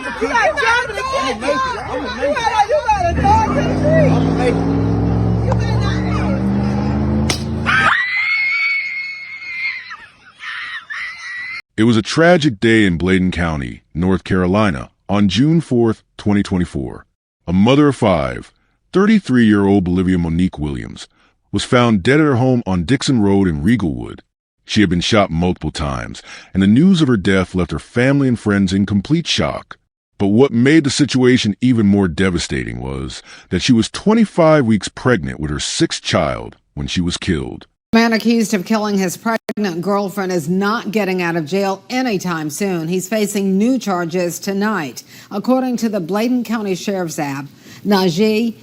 You got Germany kids. You got a dog in the street. I'm gonna make it. You better not do it. It was a tragic day in Bladen County, North Carolina, on June 4th, 2024. A mother of five, 33-year-old Bolivia Monique Williams, was found dead at her home on Dixon Road in Regalwood. She had been shot multiple times, and the news of her death left her family and friends in complete shock. But what made the situation even more devastating was that she was 25 weeks pregnant with her sixth child when she was killed. The man accused of killing his pregnant girlfriend is not getting out of jail anytime soon. He's facing new charges tonight. According to the Bladen County Sheriff's app, Najee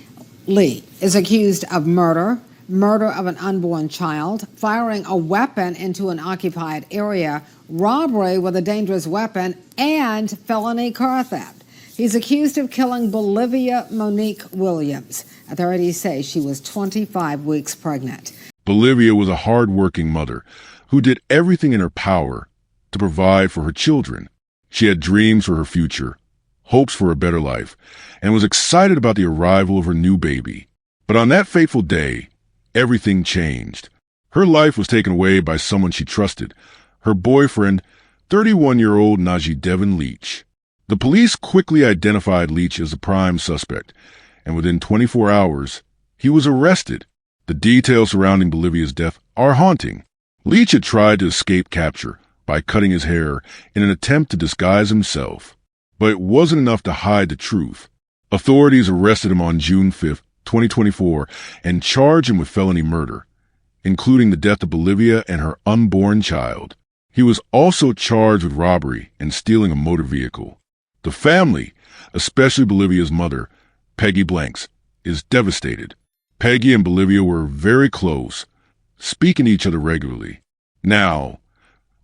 Lee is accused of murder of an unborn child, firing a weapon into an occupied area, robbery with a dangerous weapon, and felony car theft. He's accused of killing Bolivia Monique Williams. Authorities say she was 25 weeks pregnant. Bolivia was a hard-working mother who did everything in her power to provide for her children. She had dreams for her future, hopes for a better life, and was excited about the arrival of her new baby. But on that fateful day, everything changed. Her life was taken away by someone she trusted, her boyfriend, 31-year-old Najee Devin Leach. The police quickly identified Leach as the prime suspect, and within 24 hours, he was arrested. The details surrounding Bolivia's death are haunting. Leach had tried to escape capture by cutting his hair in an attempt to disguise himself. But it wasn't enough to hide the truth. Authorities arrested him on June 5th, 2024, and charged him with felony murder, including the death of Bolivia and her unborn child. He was also charged with robbery and stealing a motor vehicle. The family, especially Bolivia's mother, Peggy Blanks, is devastated. Peggy and Bolivia were very close, speaking to each other regularly. Now,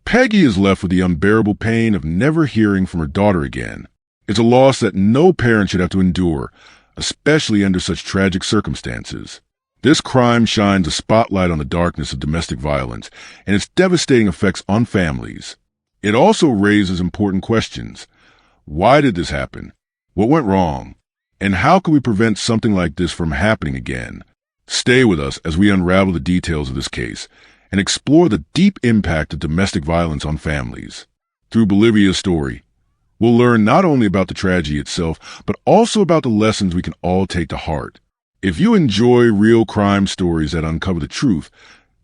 Peggy is left with the unbearable pain of never hearing from her daughter again. It's a loss that no parent should have to endure, especially under such tragic circumstances. This crime shines a spotlight on the darkness of domestic violence and its devastating effects on families. It also raises important questions. Why did this happen? What went wrong? And how can we prevent something like this from happening again? Stay with us as we unravel the details of this case and explore the deep impact of domestic violence on families. Through Bolivia's story, we'll learn not only about the tragedy itself, but also about the lessons we can all take to heart. If you enjoy real crime stories that uncover the truth,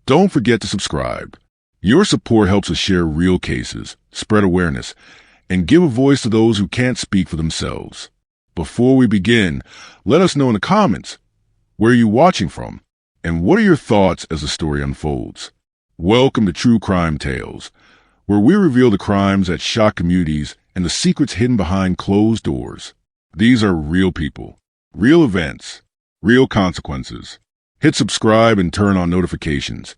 don't forget to subscribe. Your support helps us share real cases, spread awareness, and give a voice to those who can't speak for themselves. Before we begin, let us know in the comments, where are you watching from? And what are your thoughts as the story unfolds? Welcome to True Crime Tales, where we reveal the crimes that shock communities and the secrets hidden behind closed doors. These are real people, real events, real consequences. Hit subscribe and turn on notifications.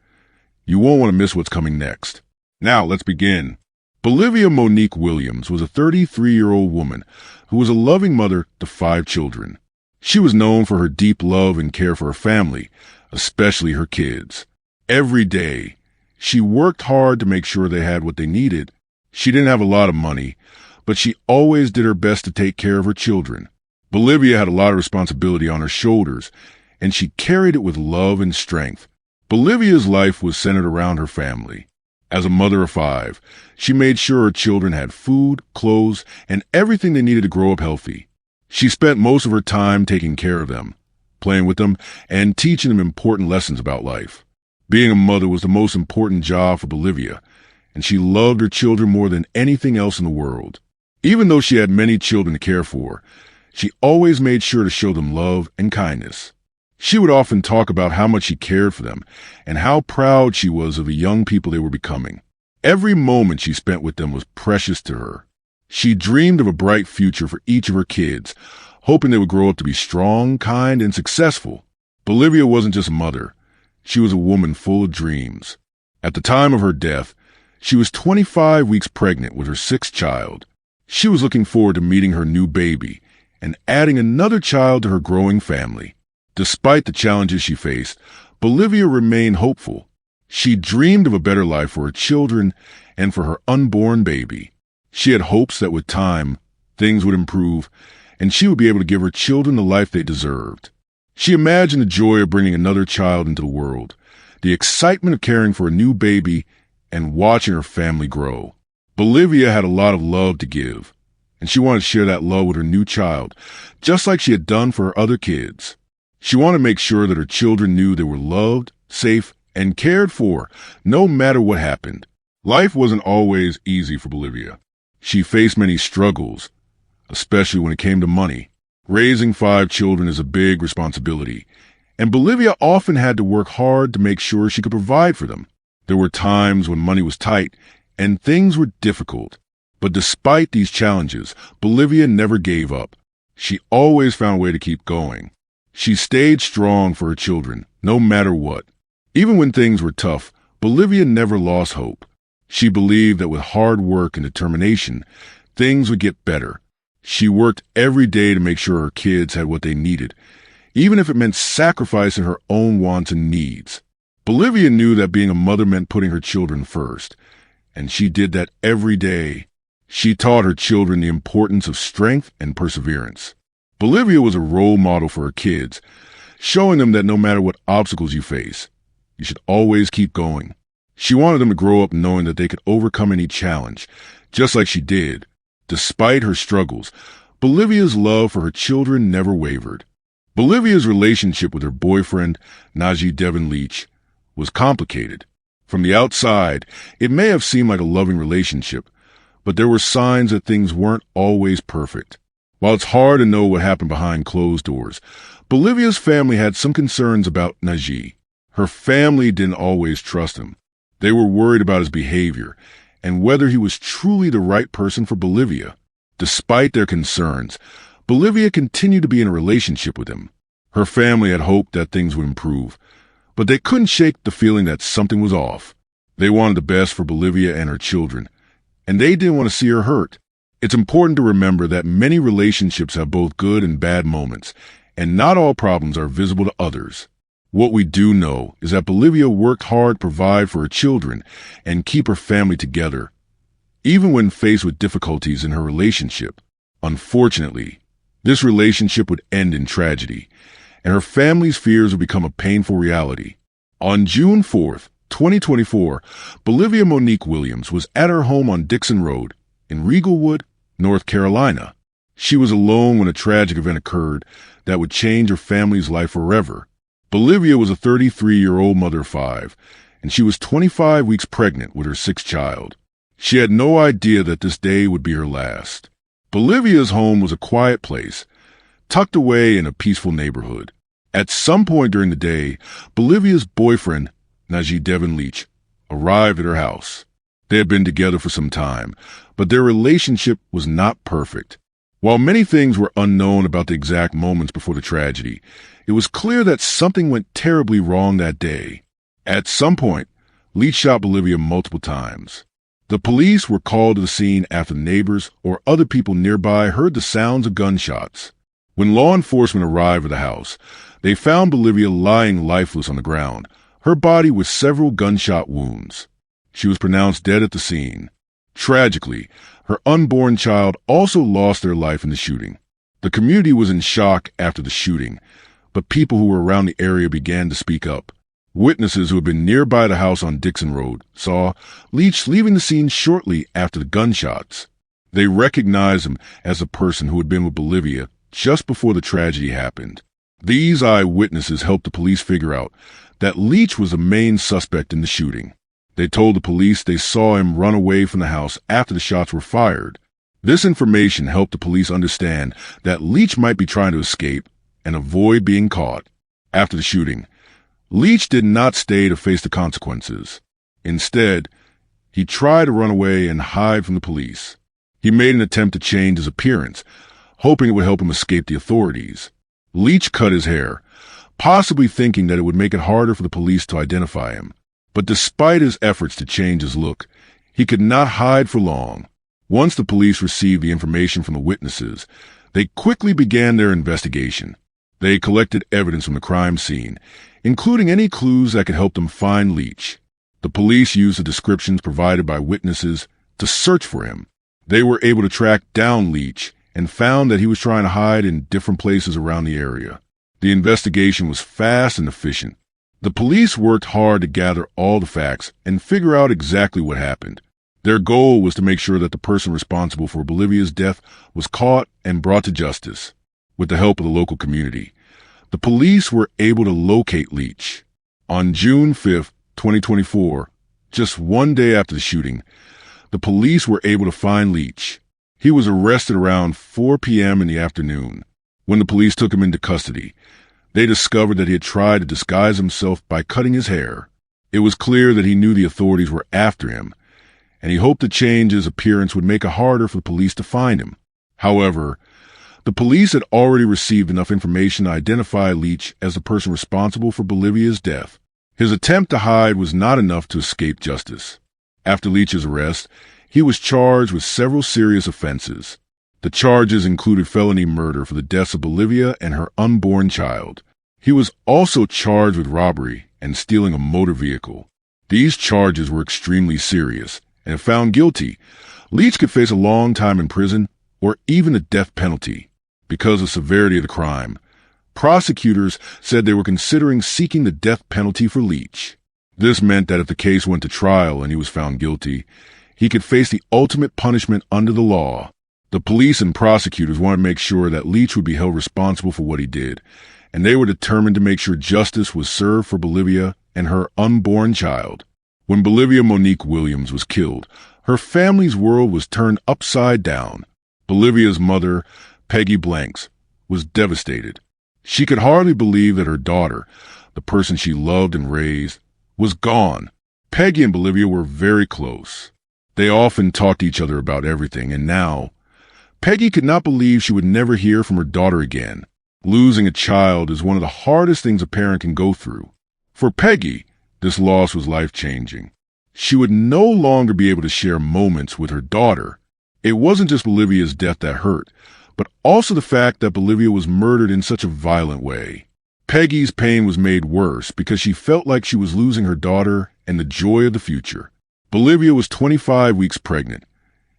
You won't want to miss what's coming next. Now, let's begin. Bolivia Monique Williams was a 33-year-old woman who was a loving mother to 5 children. She was known for her deep love and care for her family, especially her kids. Every day, she worked hard to make sure they had what they needed. She didn't have a lot of money, but she always did her best to take care of her children. Bolivia had a lot of responsibility on her shoulders, and she carried it with love and strength. Bolivia's life was centered around her family. As a mother of 5, she made sure her children had food, clothes, and everything they needed to grow up healthy. She spent most of her time taking care of them, playing with them, and teaching them important lessons about life. Being a mother was the most important job for Bolivia, and she loved her children more than anything else in the world. Even though she had many children to care for, she always made sure to show them love and kindness. She would often talk about how much she cared for them and how proud she was of the young people they were becoming. Every moment she spent with them was precious to her. She dreamed of a bright future for each of her kids, hoping they would grow up to be strong, kind, and successful. Bolivia wasn't just a mother. She was a woman full of dreams. At the time of her death, she was 25 weeks pregnant with her sixth child. She was looking forward to meeting her new baby and adding another child to her growing family. Despite the challenges she faced, Bolivia remained hopeful. She dreamed of a better life for her children and for her unborn baby. She had hopes that with time, things would improve, and she would be able to give her children the life they deserved. She imagined the joy of bringing another child into the world, the excitement of caring for a new baby, and watching her family grow. Bolivia had a lot of love to give, and she wanted to share that love with her new child, just like she had done for her other kids. She wanted to make sure that her children knew they were loved, safe, and cared for, no matter what happened. Life wasn't always easy for Bolivia. She faced many struggles, especially when it came to money. Raising 5 children is a big responsibility, and Bolivia often had to work hard to make sure she could provide for them. There were times when money was tight and things were difficult. But despite these challenges, Bolivia never gave up. She always found a way to keep going. She stayed strong for her children, no matter what. Even when things were tough, Bolivia never lost hope. She believed that with hard work and determination, things would get better. She worked every day to make sure her kids had what they needed, even if it meant sacrificing her own wants and needs. Bolivia knew that being a mother meant putting her children first, and she did that every day. She taught her children the importance of strength and perseverance. Bolivia was a role model for her kids, showing them that no matter what obstacles you face, you should always keep going. She wanted them to grow up knowing that they could overcome any challenge, just like she did. Despite her struggles, Bolivia's love for her children never wavered. Bolivia's relationship with her boyfriend, Najee Devin Leach, was complicated. From the outside, it may have seemed like a loving relationship, but there were signs that things weren't always perfect. While it's hard to know what happened behind closed doors, Bolivia's family had some concerns about Najee. Her family didn't always trust him. They were worried about his behavior and whether he was truly the right person for Bolivia. Despite their concerns, Bolivia continued to be in a relationship with him. Her family had hoped that things would improve, but they couldn't shake the feeling that something was off. They wanted the best for Bolivia and her children, and they didn't want to see her hurt. It's important to remember that many relationships have both good and bad moments, and not all problems are visible to others. What we do know is that Bolivia worked hard to provide for her children and keep her family together, even when faced with difficulties in her relationship. Unfortunately, this relationship would end in tragedy, and her family's fears would become a painful reality. On June 4th, 2024, Bolivia Monique Williams was at her home on Dixon Road in Riegelwood, North Carolina. She was alone when a tragic event occurred that would change her family's life forever. Bolivia was a 33-year-old mother of 5, and she was 25 weeks pregnant with her 6th child. She had no idea that this day would be her last. Bolivia's home was a quiet place, tucked away in a peaceful neighborhood. At some point during the day, Bolivia's boyfriend, Najee Devin Leach, arrived at her house. They had been together for some time, but their relationship was not perfect. While many things were unknown about the exact moments before the tragedy, it was clear that something went terribly wrong that day. At some point, Leach shot Bolivia multiple times. The police were called to the scene after neighbors or other people nearby heard the sounds of gunshots. When law enforcement arrived at the house, they found Bolivia lying lifeless on the ground, her body with several gunshot wounds. She was pronounced dead at the scene. Tragically, her unborn child also lost their life in the shooting. The community was in shock after the shooting, but people who were around the area began to speak up. Witnesses who had been nearby the house on Dixon Road saw Leach leaving the scene shortly after the gunshots. They recognized him as a person who had been with Bolivia just before the tragedy happened. These eyewitnesses helped the police figure out that Leach was the main suspect in the shooting. They told the police they saw him run away from the house after the shots were fired. This information helped the police understand that Leach might be trying to escape and avoid being caught. After the shooting, Leach did not stay to face the consequences. Instead, he tried to run away and hide from the police. He made an attempt to change his appearance, hoping it would help him escape the authorities. Leach cut his hair, possibly thinking that it would make it harder for the police to identify him. But despite his efforts to change his look, he could not hide for long. Once the police received the information from the witnesses, they quickly began their investigation. They collected evidence from the crime scene, including any clues that could help them find Leach. The police used the descriptions provided by witnesses to search for him. They were able to track down Leach and found that he was trying to hide in different places around the area. The investigation was fast and efficient. The police worked hard to gather all the facts and figure out exactly what happened. Their goal was to make sure that the person responsible for Bolivia's death was caught and brought to justice. With the help of the local community, the police were able to locate Leach. On June 5, 2024, just one day after the shooting, the police were able to find Leach. He was arrested around 4 p.m. in the afternoon. When the police took him into custody, they discovered that he had tried to disguise himself by cutting his hair. It was clear that he knew the authorities were after him, and he hoped to change his appearance would make it harder for the police to find him. However, the police had already received enough information to identify Leach as the person responsible for Bolivia's death. His attempt to hide was not enough to escape justice. After Leach's arrest, he was charged with several serious offenses. The charges included felony murder for the deaths of Bolivia and her unborn child. He was also charged with robbery and stealing a motor vehicle. These charges were extremely serious, and if found guilty, Leach could face a long time in prison or even a death penalty. Because of the severity of the crime, prosecutors said they were considering seeking the death penalty for Leach. This meant that if the case went to trial and he was found guilty, he could face the ultimate punishment under the law. The police and prosecutors wanted to make sure that Leach would be held responsible for what he did, and they were determined to make sure justice was served for Bolivia and her unborn child. When Bolivia Monique Williams was killed, her family's world was turned upside down. Bolivia's mother, Peggy Blanks, was devastated. She could hardly believe that her daughter, the person she loved and raised, was gone. Peggy and Bolivia were very close. They often talked to each other about everything, and now, Peggy could not believe she would never hear from her daughter again. Losing a child is one of the hardest things a parent can go through. For Peggy, this loss was life-changing. She would no longer be able to share moments with her daughter. It wasn't just Bolivia's death that hurt, but also the fact that Bolivia was murdered in such a violent way. Peggy's pain was made worse because she felt like she was losing her daughter and the joy of the future. Bolivia was 25 weeks pregnant,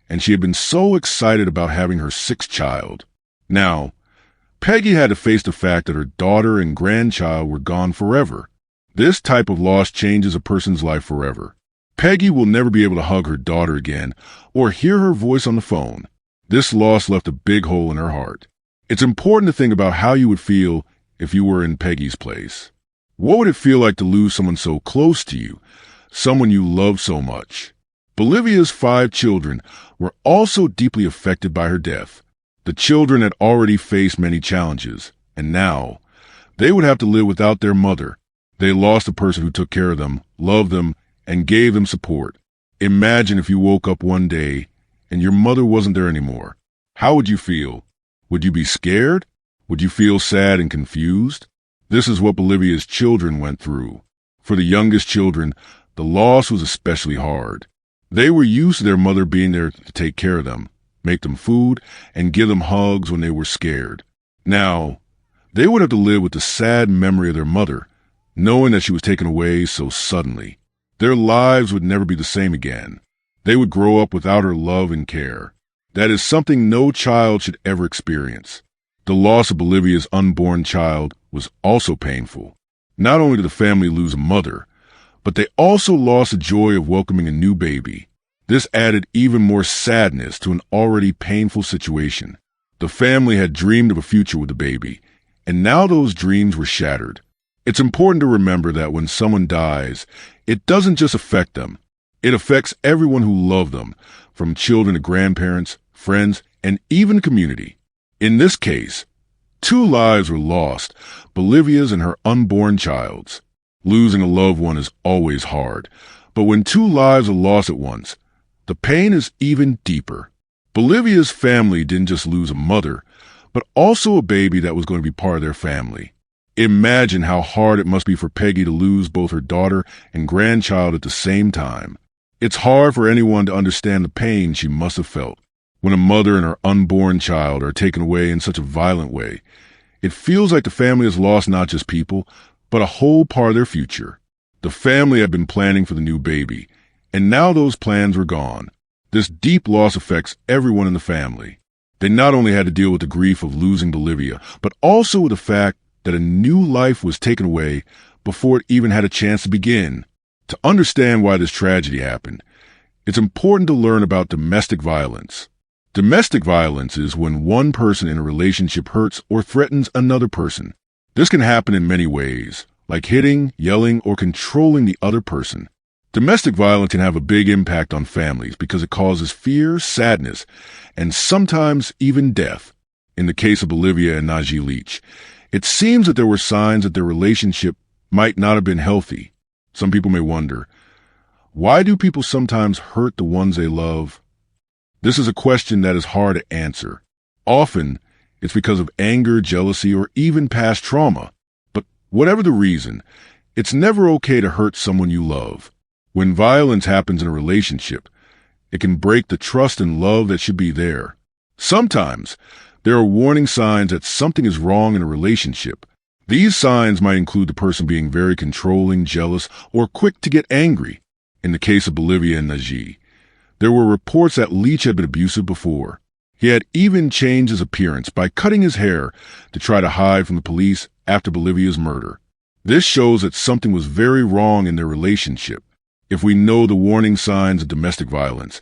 and she had been so excited about having her sixth child. Now, Peggy had to face the fact that her daughter and grandchild were gone forever. This type of loss changes a person's life forever. Peggy will never be able to hug her daughter again or hear her voice on the phone. This loss left a big hole in her heart. It's important to think about how you would feel if you were in Peggy's place. What would it feel like to lose someone so close to you, someone you love so much? Bolivia's 5 children were also deeply affected by her death. The children had already faced many challenges, and now they would have to live without their mother. They lost the person who took care of them, loved them, and gave them support. Imagine if you woke up one day and your mother wasn't there anymore. How would you feel? Would you be scared? Would you feel sad and confused? This is what Bolivia's children went through. For the youngest children, the loss was especially hard. They were used to their mother being there to take care of them, make them food, and give them hugs when they were scared. Now, they would have to live with the sad memory of their mother, knowing that she was taken away so suddenly. Their lives would never be the same again. They would grow up without her love and care. That is something no child should ever experience. The loss of Bolivia's unborn child was also painful. Not only did the family lose a mother, but they also lost the joy of welcoming a new baby. This added even more sadness to an already painful situation. The family had dreamed of a future with the baby, and now those dreams were shattered. It's important to remember that when someone dies, it doesn't just affect them. It affects everyone who loved them, from children to grandparents, friends, and even the community. In this case, 2 lives were lost, Bolivia's and her unborn child's. Losing a loved one is always hard, but when 2 lives are lost at once, the pain is even deeper. Bolivia's family didn't just lose a mother, but also a baby that was going to be part of their family. Imagine how hard it must be for Peggy to lose both her daughter and grandchild at the same time. It's hard for anyone to understand the pain she must have felt. When a mother and her unborn child are taken away in such a violent way, it feels like the family has lost not just people, but a whole part of their future. The family had been planning for the new baby, and now those plans were gone. This deep loss affects everyone in the family. They not only had to deal with the grief of losing Bolivia, but also with the fact that a new life was taken away before it even had a chance to begin. To understand why this tragedy happened, it's important to learn about domestic violence. Domestic violence is when one person in a relationship hurts or threatens another person. This can happen in many ways, like hitting, yelling, or controlling the other person. Domestic violence can have a big impact on families because it causes fear, sadness, and sometimes even death. In the case of Bolivia and Najee Leach, it seems that there were signs that their relationship might not have been healthy. Some people may wonder, why do people sometimes hurt the ones they love? This is a question that is hard to answer. Often, it's because of anger, jealousy, or even past trauma. But whatever the reason, it's never okay to hurt someone you love. When violence happens in a relationship, it can break the trust and love that should be there. Sometimes, there are warning signs that something is wrong in a relationship. These signs might include the person being very controlling, jealous, or quick to get angry. In the case of Bolivia and Najee, there were reports that Leach had been abusive before. He had even changed his appearance by cutting his hair to try to hide from the police after Bolivia's murder. This shows that something was very wrong in their relationship. If we know the warning signs of domestic violence,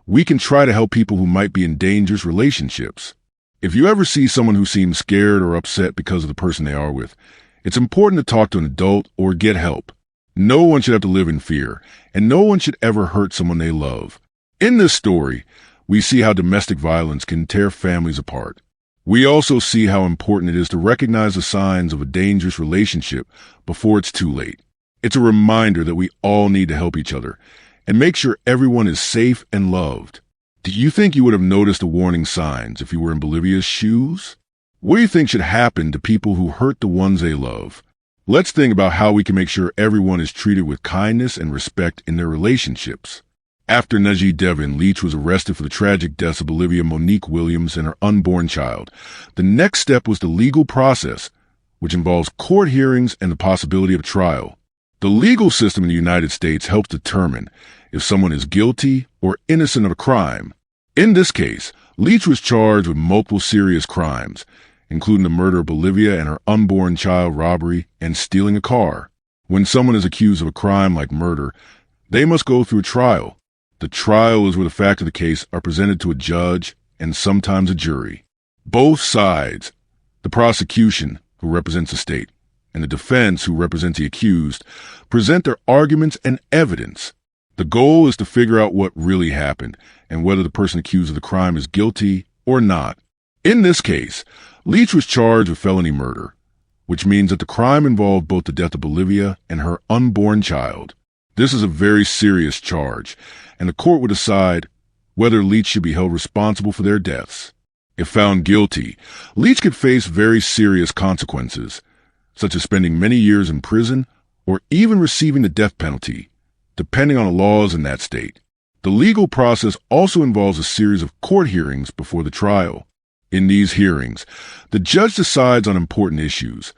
we can try to help people who might be in dangerous relationships. If you ever see someone who seems scared or upset because of the person they are with, it's important to talk to an adult or get help. No one should have to live in fear, and no one should ever hurt someone they love. In this story, we see how domestic violence can tear families apart. We also see how important it is to recognize the signs of a dangerous relationship before it's too late. It's a reminder that we all need to help each other and make sure everyone is safe and loved. Do you think you would have noticed the warning signs if you were in Bolivia's shoes? What do you think should happen to people who hurt the ones they love? Let's think about how we can make sure everyone is treated with kindness and respect in their relationships. After Najee Devin, Leach was arrested for the tragic deaths of Bolivia Monique Williams and her unborn child. The next step was the legal process, which involves court hearings and the possibility of trial. The legal system in the United States helps determine if someone is guilty or innocent of a crime. In this case, Leach was charged with multiple serious crimes, including the murder of Bolivia and her unborn child, robbery, and stealing a car. When someone is accused of a crime like murder, they must go through a trial. The trial is where the facts of the case are presented to a judge and sometimes a jury. Both sides, the prosecution, who represents the state, and the defense, who represents the accused, present their arguments and evidence. The goal is to figure out what really happened and whether the person accused of the crime is guilty or not. In this case, Leach was charged with felony murder, which means that the crime involved both the death of Bolivia and her unborn child. This is a very serious charge, and the court would decide whether Leach should be held responsible for their deaths. If found guilty, Leach could face very serious consequences, such as spending many years in prison or even receiving the death penalty, depending on the laws in that state. The legal process also involves a series of court hearings before the trial. In these hearings, the judge decides on important issues,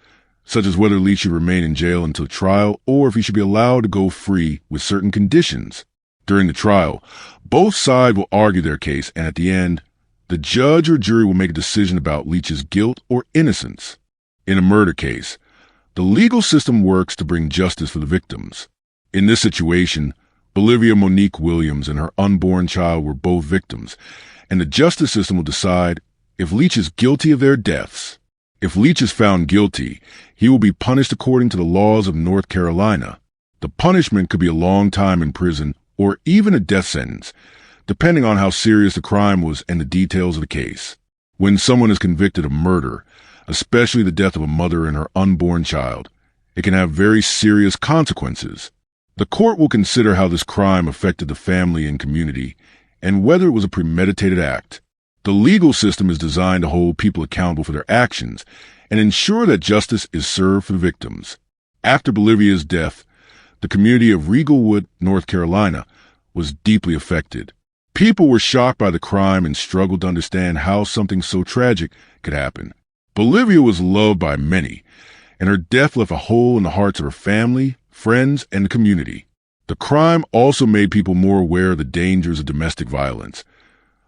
such as whether Leach should remain in jail until trial or if he should be allowed to go free with certain conditions. During the trial, both sides will argue their case, and at the end, the judge or jury will make a decision about Leach's guilt or innocence. In a murder case, the legal system works to bring justice for the victims. In this situation, Bolivia Monique Williams and her unborn child were both victims, and the justice system will decide if Leach is guilty of their deaths. If Leach is found guilty, he will be punished according to the laws of North Carolina. The punishment could be a long time in prison or even a death sentence, depending on how serious the crime was and the details of the case. When someone is convicted of murder, especially the death of a mother and her unborn child, it can have very serious consequences. The court will consider how this crime affected the family and community and whether it was a premeditated act. The legal system is designed to hold people accountable for their actions and ensure that justice is served for the victims. After Bolivia's death, the community of Riegelwood, North Carolina, was deeply affected. People were shocked by the crime and struggled to understand how something so tragic could happen. Bolivia was loved by many, and her death left a hole in the hearts of her family, friends, and the community. The crime also made people more aware of the dangers of domestic violence,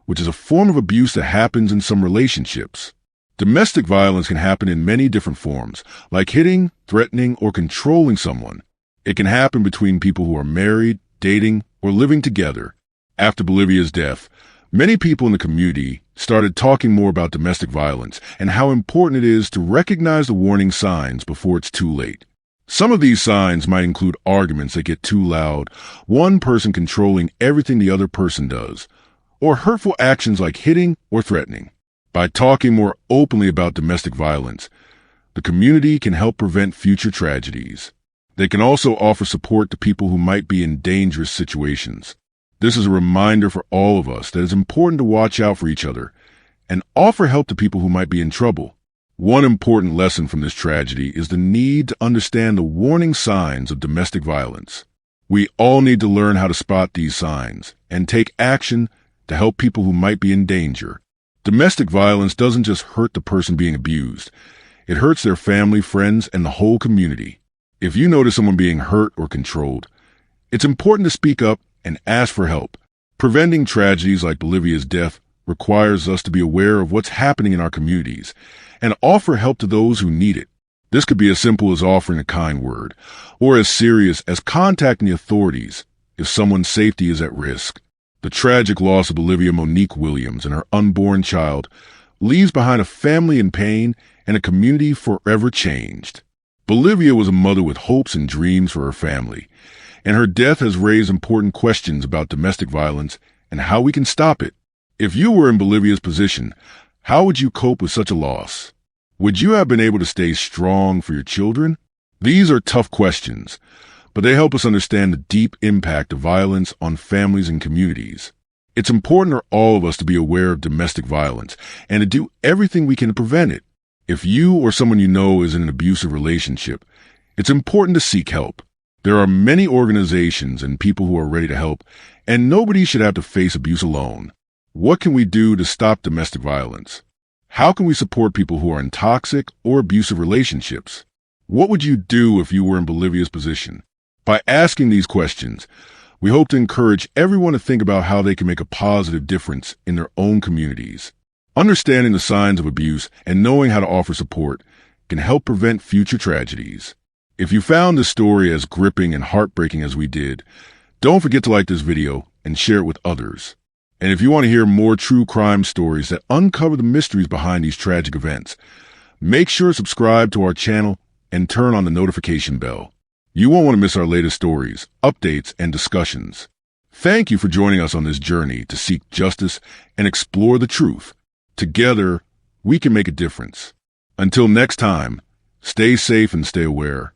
which is a form of abuse that happens in some relationships. Domestic violence can happen in many different forms, like hitting, threatening, or controlling someone. It can happen between people who are married, dating, or living together. After Bolivia's death, many people in the community started talking more about domestic violence and how important it is to recognize the warning signs before it's too late. Some of these signs might include arguments that get too loud, one person controlling everything the other person does, or hurtful actions like hitting or threatening. By talking more openly about domestic violence, the community can help prevent future tragedies. They can also offer support to people who might be in dangerous situations. This is a reminder for all of us that it's important to watch out for each other and offer help to people who might be in trouble. One important lesson from this tragedy is the need to understand the warning signs of domestic violence. We all need to learn how to spot these signs and take action to help people who might be in danger. Domestic violence doesn't just hurt the person being abused. It hurts their family, friends, and the whole community. If you notice someone being hurt or controlled, it's important to speak up and ask for help. Preventing tragedies like Bolivia's death requires us to be aware of what's happening in our communities and offer help to those who need it. This could be as simple as offering a kind word, or as serious as contacting the authorities if someone's safety is at risk. The tragic loss of Bolivia Monique Williams and her unborn child leaves behind a family in pain and a community forever changed. Bolivia was a mother with hopes and dreams for her family, and her death has raised important questions about domestic violence and how we can stop it. If you were in Bolivia's position, how would you cope with such a loss? Would you have been able to stay strong for your children? These are tough questions, but they help us understand the deep impact of violence on families and communities. It's important for all of us to be aware of domestic violence and to do everything we can to prevent it. If you or someone you know is in an abusive relationship, it's important to seek help. There are many organizations and people who are ready to help, and nobody should have to face abuse alone. What can we do to stop domestic violence? How can we support people who are in toxic or abusive relationships? What would you do if you were in Bolivia's position? By asking these questions, we hope to encourage everyone to think about how they can make a positive difference in their own communities. Understanding the signs of abuse and knowing how to offer support can help prevent future tragedies. If you found this story as gripping and heartbreaking as we did, don't forget to like this video and share it with others. And if you want to hear more true crime stories that uncover the mysteries behind these tragic events, make sure to subscribe to our channel and turn on the notification bell. You won't want to miss our latest stories, updates, and discussions. Thank you for joining us on this journey to seek justice and explore the truth. Together, we can make a difference. Until next time, stay safe and stay aware.